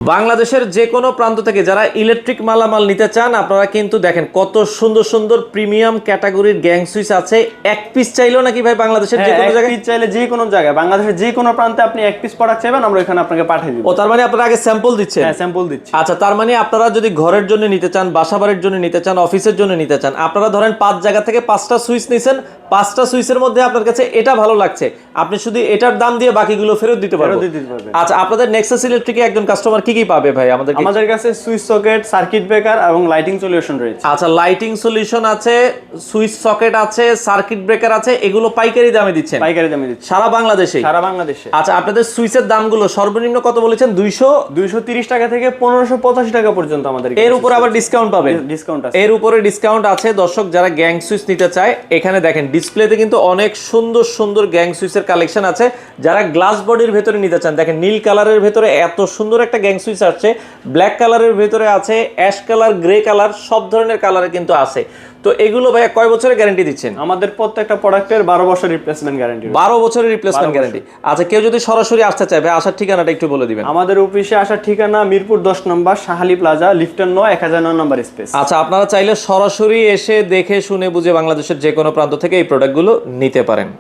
বাংলাদেশের যে কোনো প্রান্ত থেকে যারা ইলেকট্রিক মালামাল নিতে চান আপনারা কিন্তু দেখেন কত সুন্দর সুন্দর প্রিমিয়াম ক্যাটাগরির গ্যাং সুইচ আছে। এক পিস চাইলেও নাকি ভাই বাংলাদেশের যে কোনো জায়গায় পিস চাইলে যে কোনো জায়গায় বাংলাদেশের যে কোনো প্রান্তে আপনি এক পিস প্রোডাক্ট চাইবেন আমরা এখানে আপনাকে পাঠিয়ে দিব। ও তার মানে আপনারা আগে স্যাম্পল দিচ্ছেন? হ্যাঁ স্যাম্পল দিচ্ছি। আচ্ছা তার মানে আপনারা যদি ঘরের জন্য নিতে চান, বাসাবাড়ির জন্য নিতে চান, অফিসের জন্য নিতে চান, আপনারা ধরেন 5 জায়গা থেকে 5টা সুইচ নিছেন, 5টা সুইচের মধ্যে আপনার কাছে এটা ভালো লাগছে, আপনি শুধু এটার দাম দিয়ে বাকিগুলো ফেরত দিতে পারবেন। আচ্ছা আপনাদের নেক্সাস ইলেকট্রিকে একজন কাস্টমার কি কি পাবে ভাই? আমাদের কাছে সুইচ সকেট, সার্কিট ব্রেকার এবং লাইটিং সলিউশন রয়েছে। আচ্ছা লাইটিং সলিউশন আছে, সুইচ সকেট আছে, সার্কিট ব্রেকার আছে, এগুলো পাইকারি দামে দিচ্ছেন? পাইকারি দামে দিচ্ছি সারা বাংলাদেশে? সারা বাংলাদেশে। আচ্ছা আপনাদের সুইচের দামগুলো সর্বনিম্ন কত বলেছেন? 230 টাকা থেকে 1585 টাকা পর্যন্ত আমাদের। এর উপর আবার ডিসকাউন্ট পাবেন? ডিসকাউন্ট আছে, এর উপরে ডিসকাউন্ট আছে। দর্শক যারা গ্যাং সুইচ নিতে চায় এখানে দেখেন ডিসপ্লেতে কিন্তু অনেক সুন্দর সুন্দর গ্যাং সুইচের কালেকশন আছে। যারা গ্লাস বডির ভেতরে নিতে চান দেখেন নীল কালারের ভেতরে এত সুন্দর একটা গ্যাং সুইচ আসছে, ব্ল্যাক কালারের ভেতরে আছে, অ্যাশ কালার, গ্রে কালার, সব ধরনের কালারে কিন্তু আছে। তো এগুলো ভাই কয় বছরের গ্যারান্টি দিচ্ছেন? আমাদের প্রত্যেকটা প্রোডাক্টের 12 বছর রিপ্লেসমেন্ট গ্যারান্টি। 12 বছরের রিপ্লেসমেন্ট গ্যারান্টি। আচ্ছা কেউ যদি সরাসরি আসতে চায় ভাই আসার ঠিকানাটা একটু বলে দিবেন। আমাদের অফিসে আসার ঠিকানা মিরপুর 10 নম্বর শাহালি প্লাজা, লিফটের 9, 1009 নম্বর স্পেস। আচ্ছা আপনারা চাইলে সরাসরি এসে দেখে শুনে বুঝে বাংলাদেশের যে কোনো প্রান্ত থেকে এই প্রোডাক্টগুলো নিতে পারেন।